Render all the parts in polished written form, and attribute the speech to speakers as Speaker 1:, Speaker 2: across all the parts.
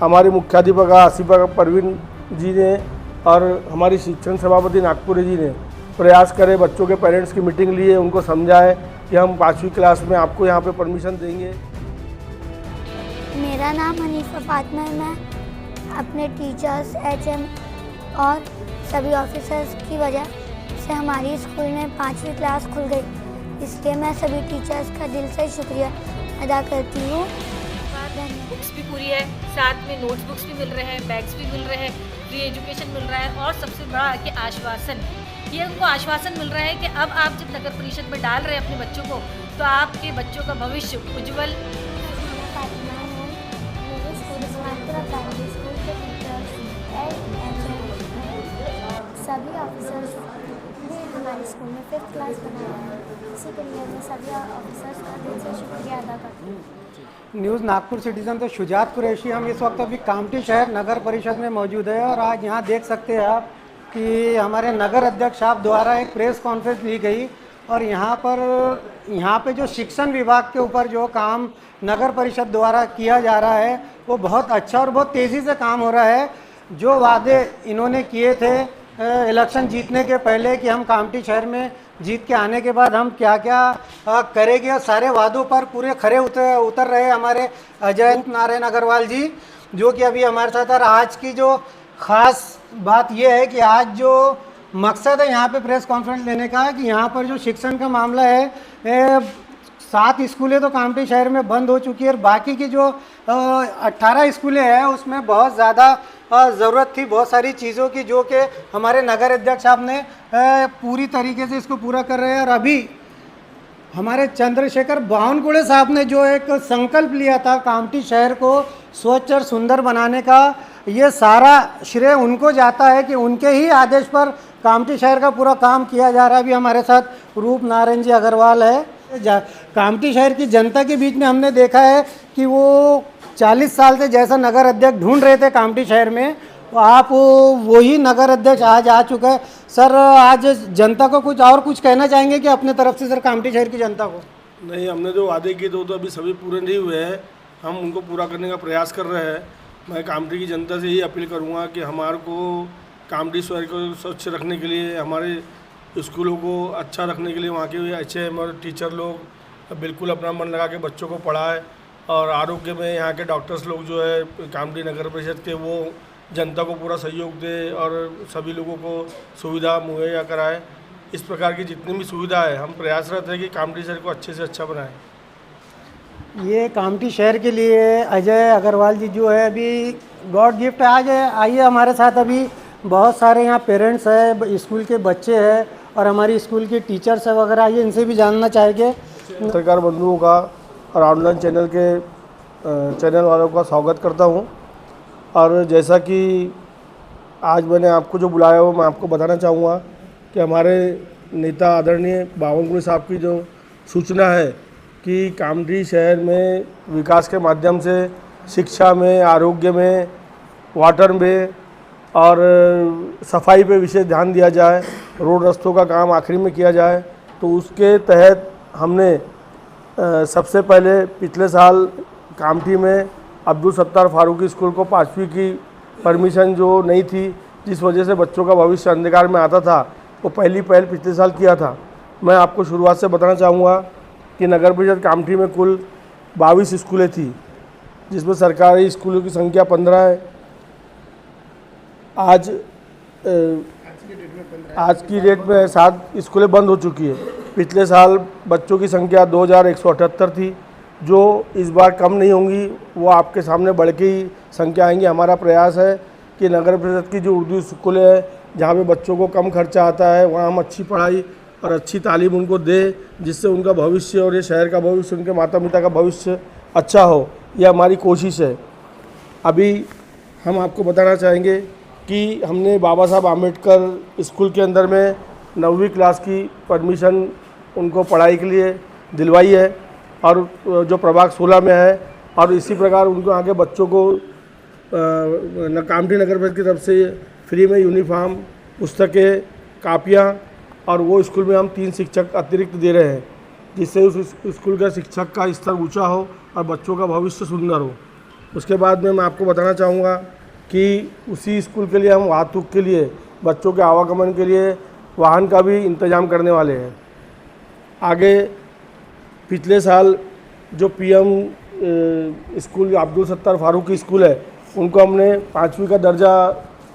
Speaker 1: हमारे मुख्याध्यापक आसिफा परवीन जी ने और हमारी शिक्षण सभापति नागपुरी जी ने प्रयास करे, बच्चों के पेरेंट्स की मीटिंग लिए, उनको समझाए कि हम 5वीं क्लास में आपको यहाँ पे परमिशन देंगे।
Speaker 2: मेरा नाम हनीफा फातिमा है। मैं अपने टीचर्स, एचएम और सभी ऑफिसर्स की वजह से हमारी स्कूल में 5वीं क्लास खुल गई, इसलिए मैं सभी टीचर्स का दिल से शुक्रिया अदा करती हूँ।
Speaker 3: बुक्स भी पूरी है, साथ में नोट्स बुक्स भी मिल रहे हैं, बैग्स भी मिल रहे हैं, फ्री एजुकेशन मिल रहा है और सबसे बड़ा कि आश्वासन, ये उनको आश्वासन मिल रहा है कि अब आप जब नगर परिषद में डाल रहे हैं अपने बच्चों को तो आपके बच्चों का भविष्य उज्जवल।
Speaker 2: सभी ऑफिसर्स ने हमारे स्कूल में 5th क्लास बनाया है, इसी के लिए मैं सभी ऑफिसर्स का दिल से शुक्रिया अदा करती हूँ।
Speaker 4: न्यूज़ नागपुर सिटीजन से शुजात कुरैशी। हम इस वक्त अभी कामठी शहर नगर परिषद में मौजूद है और आज यहाँ देख सकते हैं आप कि हमारे नगर अध्यक्ष साहब द्वारा एक प्रेस कॉन्फ्रेंस ली गई और यहाँ पे जो शिक्षण विभाग के ऊपर जो काम नगर परिषद द्वारा किया जा रहा है वो बहुत अच्छा और बहुत तेज़ी से काम हो रहा है। जो वादे इन्होंने किए थे इलेक्शन जीतने के पहले कि हम कामठी शहर में जीत के आने के बाद हम क्या क्या करेंगे, सारे वादों पर पूरे खरे उतर रहे हमारे अजय नारायण अग्रवाल जी, जो कि अभी हमारे साथ। और आज की जो ख़ास बात यह है कि आज जो मकसद है यहाँ पे प्रेस कॉन्फ्रेंस लेने का कि यहाँ पर जो शिक्षण का मामला है 7 स्कूलें तो कामठी शहर में बंद हो चुकी है और बाकी की जो 18 स्कूलें हैं उसमें बहुत ज़्यादा ज़रूरत थी बहुत सारी चीज़ों की, जो कि हमारे नगर अध्यक्ष साहब ने पूरी तरीके से इसको पूरा कर रहे हैं। और अभी हमारे चंद्रशेखर बावनकुळे साहब ने जो एक संकल्प लिया था कामठी शहर को स्वच्छ और सुंदर बनाने का, ये सारा श्रेय उनको जाता है कि उनके ही आदेश पर कामठी शहर का पूरा काम किया जा रहा है। अभी हमारे साथ रूप नारायण जी अग्रवाल है। कामठी शहर की जनता के बीच में हमने देखा है कि वो 40 साल से जैसा नगर अध्यक्ष ढूंढ रहे थे कामठी शहर में, तो आप वही नगर अध्यक्ष आज आ चुका है। सर, आज जनता को कुछ कहना चाहेंगे कि अपने तरफ से सर कामठी शहर की जनता को?
Speaker 1: नहीं, हमने जो वादे किए तो अभी सभी पूरे नहीं हुए हैं, हम उनको पूरा करने का प्रयास कर रहे हैं। मैं कामठी की जनता से यही अपील करूँगा कि हमारे को कामठी शहर को स्वच्छ रखने के लिए, हमारे स्कूलों को अच्छा रखने के लिए वहाँ के एचएम और टीचर लोग बिल्कुल अपना मन लगा के बच्चों को पढ़ाए और आरोग्य में यहाँ के डॉक्टर्स लोग जो है कामठी नगर परिषद के वो जनता को पूरा सहयोग दे और सभी लोगों को सुविधा मुहैया कराए। इस प्रकार की जितनी भी सुविधा है हम प्रयासरत है कि कामठी शहर को अच्छे से अच्छा बनाएं।
Speaker 4: ये कामठी शहर के लिए अजय अग्रवाल जी जो है अभी गॉड गिफ्ट आज आइए हमारे साथ। अभी बहुत सारे यहाँ पेरेंट्स है, स्कूल के बच्चे हैं और हमारी स्कूल के टीचर्स है वगैरह, आइए इनसे भी जानना चाहेंगे।
Speaker 1: पत्रकार बंधुओं का और ऑनलाइन चैनल वालों का स्वागत करता हूँ। और जैसा कि आज मैंने आपको जो बुलाया हो, मैं आपको बताना चाहूँगा कि हमारे नेता आदरणीय बावनकुळे साहब की जो सूचना है कि कामठी शहर में विकास के माध्यम से शिक्षा में, आरोग्य में, वाटर में और सफाई पे विशेष ध्यान दिया जाए, रोड रास्तों का काम आखिरी में किया जाए, तो उसके तहत हमने सबसे पहले पिछले साल कामठी में अब्दुल सत्तार फारूकी स्कूल को 5वीं की परमिशन जो नहीं थी, जिस वजह से बच्चों का भविष्य अंधकार में आता था, वो पहली पहल पिछले साल किया था। मैं आपको शुरुआत से बताना चाहूँगा कि नगर परिषद कामठी में कुल 22 स्कूलें थी, जिसमें सरकारी स्कूलों की संख्या 15 है। आज की डेट में 7 स्कूलें बंद हो चुकी है। पिछले साल बच्चों की संख्या 2178 थी, जो इस बार कम नहीं होंगी, वो आपके सामने बढ़ के ही संख्या आएंगी। हमारा प्रयास है कि नगर परिषद की जो उर्दू स्कूलें हैं जहाँ पे बच्चों को कम खर्चा आता है, वहाँ हम अच्छी पढ़ाई और अच्छी तालीम उनको दें, जिससे उनका भविष्य और ये शहर का भविष्य, उनके माता पिता का भविष्य अच्छा हो। ये हमारी कोशिश है। अभी हम आपको बताना चाहेंगे कि हमने बाबा साहब आम्बेडकर स्कूल के अंदर में 9वीं क्लास की परमिशन उनको पढ़ाई के लिए दिलवाई है और जो प्रभाग 16 में है, और इसी प्रकार उनको आगे बच्चों को कामठी नगर परिषद की तरफ से फ्री में यूनिफॉर्म, पुस्तकें, कापियाँ और वो स्कूल में हम 3 शिक्षक अतिरिक्त दे रहे हैं, जिससे उस स्कूल का शिक्षक का स्तर ऊंचा हो और बच्चों का भविष्य सुंदर हो। उसके बाद में मैं आपको बताना चाहूँगा कि उसी स्कूल के लिए हम वाहतूक के लिए, बच्चों के आवागमन के लिए वाहन का भी इंतज़ाम करने वाले हैं। आगे पिछले साल जो PM school Abdul Sattar Farooqui school है, उनको हमने 5वीं का दर्जा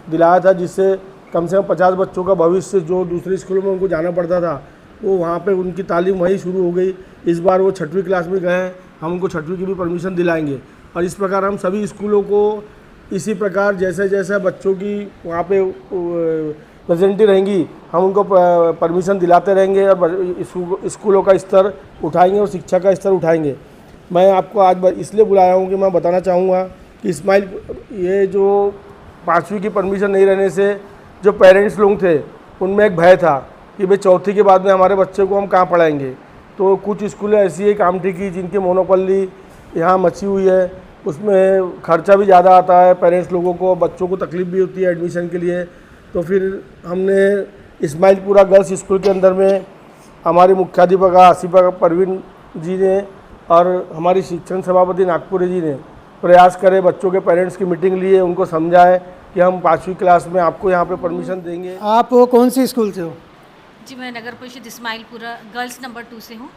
Speaker 1: दिलाया था, जिससे कम से कम 50 बच्चों का भविष्य जो दूसरे स्कूलों में उनको जाना पड़ता था, वो वहाँ पे उनकी तालीम वहीं शुरू हो गई। इस बार वो 6वीं क्लास में गए हैं, हम उनको 6वीं की भी परमिशन दिलाएंगे। और इस प्रकार हम सभी स्कूलों को इसी प्रकार जैसे जैसे बच्चों की वहाँ पे प्रेजेंटी रहेंगी, हम उनको परमिशन दिलाते रहेंगे और स्कूलों का स्तर उठाएंगे और शिक्षा का स्तर उठाएंगे। मैं आपको आज इसलिए बुलाया हूँ कि मैं बताना चाहूँगा कि इस्माइल, ये जो 5वीं की परमिशन नहीं रहने से जो पेरेंट्स लोग थे उनमें एक भय था कि भाई 4थी के बाद में हमारे बच्चे को हम कहाँ पढ़ाएंगे। तो कुछ स्कूलें ऐसी है कामठी की जिनकी मोनोपोली यहाँ मची हुई है, उसमें खर्चा भी ज़्यादा आता है, पेरेंट्स लोगों को, बच्चों को तकलीफ भी होती है एडमिशन के लिए। तो फिर हमने इस्माइलपुरा गर्ल्स स्कूल के अंदर में हमारे मुख्याध्यापक आसिफा परवीन जी ने और हमारी शिक्षण सभापति नागपुरी जी ने प्रयास करे, बच्चों के पेरेंट्स की मीटिंग लिए, उनको समझाए कि हम 5वीं क्लास में आपको यहाँ पे परमिशन देंगे।
Speaker 4: आप कौन सी स्कूल से हो?
Speaker 3: जी, मैं नगर परिषद इस्माइलपुरा गर्ल्स नंबर 2 से हूँ।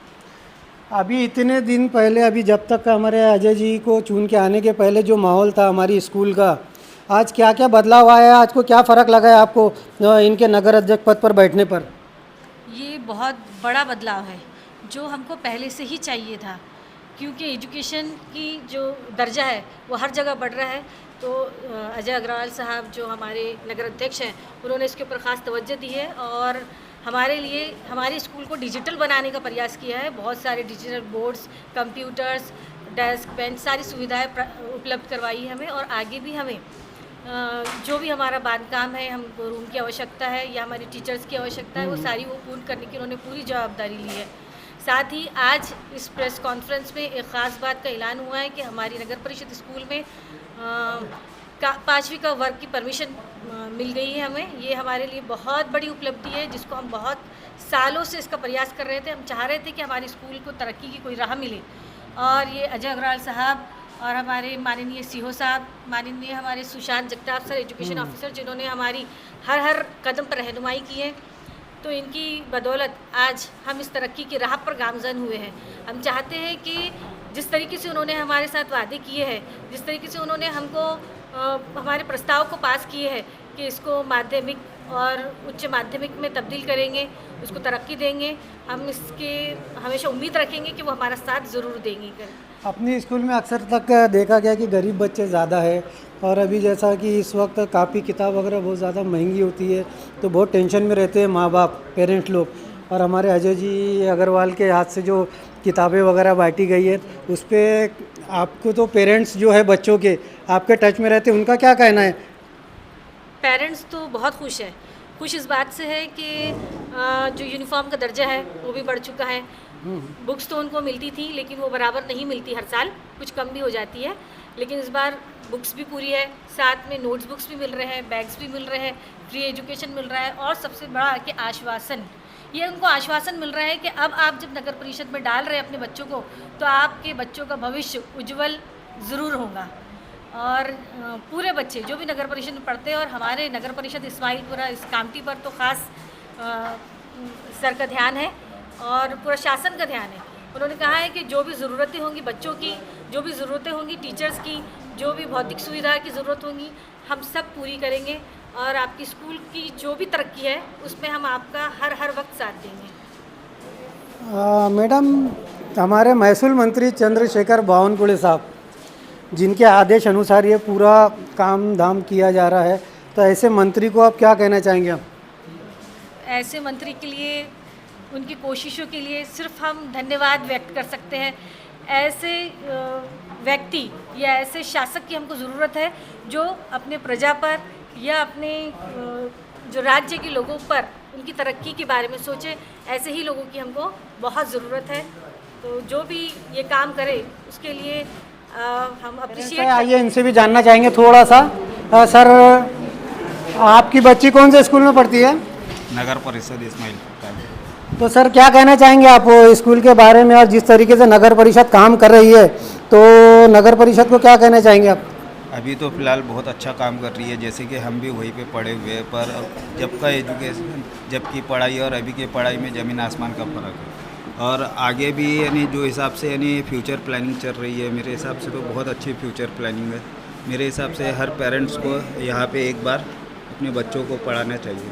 Speaker 4: अभी इतने दिन पहले, अभी जब तक हमारे अजय जी को चुन के आने के पहले जो माहौल था हमारी स्कूल का, आज क्या क्या बदलाव आया है? आज को क्या फ़र्क लगा है आपको इनके नगर अध्यक्ष पद पर बैठने पर?
Speaker 3: ये बहुत बड़ा बदलाव है जो हमको पहले से ही चाहिए था, क्योंकि एजुकेशन की जो दर्जा है वो हर जगह बढ़ रहा है। तो अजय अग्रवाल साहब जो हमारे नगर अध्यक्ष हैं, उन्होंने इसके ऊपर ख़ास तवज्जो दी है और हमारे लिए हमारे स्कूल को डिजिटल बनाने का प्रयास किया है। बहुत सारे digital boards, computers, desk, bench, सारी सुविधाएं उपलब्ध करवाई है हमें। और आगे भी हमें जो भी हमारा बांधकाम है, हमको रूम की आवश्यकता है या हमारे टीचर्स की आवश्यकता है, वो सारी वो पूर्ण करने की उन्होंने पूरी जवाबदारी ली है। साथ ही आज इस प्रेस कॉन्फ्रेंस में एक ख़ास बात का ऐलान हुआ है कि हमारी नगर परिषद स्कूल में 5वीं का वर्ग की परमिशन मिल गई है हमें। ये हमारे लिए बहुत बड़ी उपलब्धि है, जिसको हम बहुत सालों से इसका प्रयास कर रहे थे। हम चाह रहे थे कि हमारे स्कूल को तरक्की की कोई राह मिले, और ये अजय अग्रवाल साहब और हमारे माननीय सीओ साहब, माननीय हमारे Sushant Jagtap sir education officer, जिन्होंने हमारी हर कदम पर रहनुमाई की है, तो इनकी बदौलत आज हम इस तरक्की की राह पर गामजन हुए हैं। हम चाहते हैं कि जिस तरीके से उन्होंने हमारे साथ वादे किए हैं, जिस तरीके से उन्होंने हमको हमारे प्रस्ताव को पास किए हैं कि इसको माध्यमिक और उच्च माध्यमिक में तब्दील करेंगे, उसको तरक्की देंगे, हम इसके हमेशा उम्मीद रखेंगे कि वो हमारा साथ ज़रूर देंगे।
Speaker 4: अपनी स्कूल में अक्सर तक देखा गया कि गरीब बच्चे ज़्यादा है, और अभी जैसा कि इस वक्त कापी किताब वगैरह बहुत ज़्यादा महंगी होती है, तो बहुत टेंशन में रहते हैं माँ बाप, पेरेंट्स लोग। और हमारे अजय जी अग्रवाल के हाथ से जो किताबें वगैरह बांटी गई है, उस पर आपको तो पेरेंट्स जो है बच्चों के आपके टच में रहते हैं, उनका क्या कहना है?
Speaker 3: पेरेंट्स तो बहुत खुश है। खुश इस बात से है कि जो यूनिफॉर्म का दर्जा है वो भी बढ़ चुका है। बुक्स तो उनको मिलती थी, लेकिन वो बराबर नहीं मिलती, हर साल कुछ कम भी हो जाती है। लेकिन इस बार बुक्स भी पूरी है, साथ में नोट्स बुक्स भी मिल रहे हैं, बैग्स भी मिल रहे हैं, फ्री एजुकेशन मिल रहा है, और सबसे बड़ा कि आश्वासन, ये उनको आश्वासन मिल रहा है कि अब आप जब नगर परिषद में डाल रहे हैं अपने बच्चों को, तो आपके बच्चों का भविष्य उज्जवल ज़रूर होगा। और पूरे बच्चे जो भी नगर परिषद में पढ़ते हैं, और हमारे नगर परिषद इस्माइलपुरा इस कामटी पर तो ख़ास सर का ध्यान है और पूरा शासन का ध्यान है। उन्होंने कहा है कि जो भी ज़रूरतें होंगी बच्चों की, जो भी ज़रूरतें होंगी टीचर्स की, जो भी भौतिक सुविधा की ज़रूरत होगी, हम सब पूरी करेंगे, और आपकी स्कूल की जो भी तरक्की है उसमें हम आपका हर वक्त साथ देंगे।
Speaker 4: मैडम, हमारे महसूल मंत्री चंद्रशेखर बावनकुळे साहब, जिनके आदेश अनुसार ये पूरा काम धाम किया जा रहा है, तो ऐसे मंत्री को आप क्या कहना चाहेंगे? आप
Speaker 3: ऐसे मंत्री के लिए, उनकी कोशिशों के लिए सिर्फ हम धन्यवाद व्यक्त कर सकते हैं। ऐसे व्यक्ति या ऐसे शासक की हमको ज़रूरत है जो अपने प्रजा पर या अपने जो राज्य के लोगों पर उनकी तरक्की के बारे में सोचे। ऐसे ही लोगों की हमको बहुत ज़रूरत है। तो जो भी ये काम करे उसके लिए हम अप्रिशिएट।
Speaker 4: आइए इनसे भी जानना चाहेंगे थोड़ा सा। सर, आपकी बच्ची कौन से स्कूल में पढ़ती है?
Speaker 5: नगर परिषद इस्माइल।
Speaker 4: तो सर, क्या कहना चाहेंगे आप स्कूल के बारे में, और जिस तरीके से नगर परिषद काम कर रही है, तो नगर परिषद को क्या कहना चाहेंगे आप?
Speaker 5: अभी तो फ़िलहाल बहुत अच्छा काम कर रही है, जैसे कि हम भी वहीं पे पढ़े हुए हैं, पर जब का एजुकेशन, जब की पढ़ाई और अभी की पढ़ाई में ज़मीन आसमान का फ़र्क है। और आगे भी यानी जो हिसाब से यानी फ्यूचर प्लानिंग चल रही है, मेरे हिसाब से तो बहुत अच्छी फ्यूचर प्लानिंग है। मेरे हिसाब से हर पेरेंट्स को यहाँ पे एक बार अपने बच्चों को पढ़ाना चाहिए।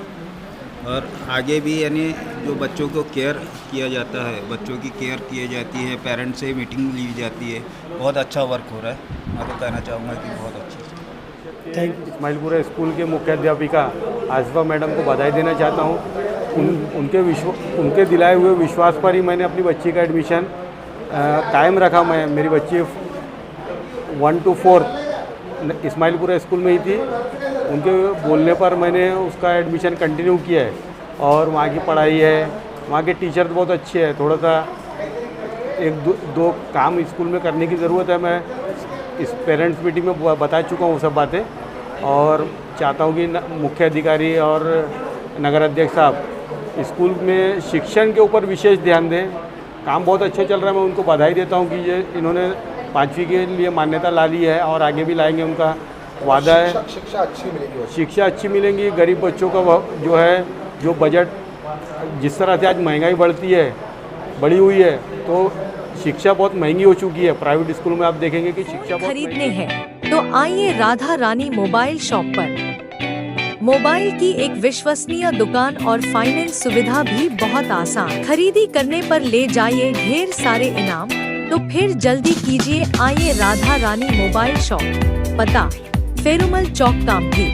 Speaker 5: और आगे भी यानी जो बच्चों को केयर किया जाता है, बच्चों की केयर की जाती है, पेरेंट्स से मीटिंग ली जाती है, बहुत अच्छा वर्क हो रहा है। मैं तो कहना चाहूँगा कि बहुत अच्छी।
Speaker 1: Thank you.
Speaker 6: इस्माइलपुरा स्कूल के मुख्य अध्यापिका आसिफा मैडम को बधाई देना चाहता हूँ। उनके दिलाए हुए विश्वास पर ही मैंने अपनी बच्ची का एडमिशन कायम रखा। मेरी बच्ची 1 to 4 इस्माइलपुरा स्कूल में ही थी। उनके बोलने पर मैंने उसका एडमिशन कंटिन्यू किया है और वहाँ की पढ़ाई है, वहाँ के टीचर बहुत अच्छे हैं। थोड़ा सा एक दो काम स्कूल में करने की ज़रूरत है। मैं इस पेरेंट्स मीटिंग में बता चुका हूँ सब बातें, और चाहता हूँ कि मुख्य अधिकारी और नगर अध्यक्ष साहब स्कूल में शिक्षण के ऊपर विशेष ध्यान दें। काम बहुत अच्छा चल रहा है, मैं उनको बधाई देता हूँ कि ये इन्होंने 5वीं के लिए मान्यता ला ली है और आगे भी लाएंगे। उनका वादा है
Speaker 1: शिक्षा अच्छी मिलेगी।
Speaker 6: शिक्षा अच्छी मिलेंगी। गरीब बच्चों का जो है, जो बजट जिस तरह से आज महंगाई बढ़ी हुई है, तो शिक्षा बहुत महंगी हो चुकी है। प्राइवेट स्कूल में आप देखेंगे कि शिक्षा बहुत
Speaker 7: खरीदने हैं तो आइए राधा रानी मोबाइल शॉप पर। मोबाइल की एक विश्वसनीय दुकान और फाइनेंस सुविधा भी बहुत आसान। खरीदी करने पर ले जाइए ढेर सारे इनाम। तो फिर जल्दी कीजिए, आइए राधा रानी मोबाइल शॉप। पता फेरुमल चौक कामठी।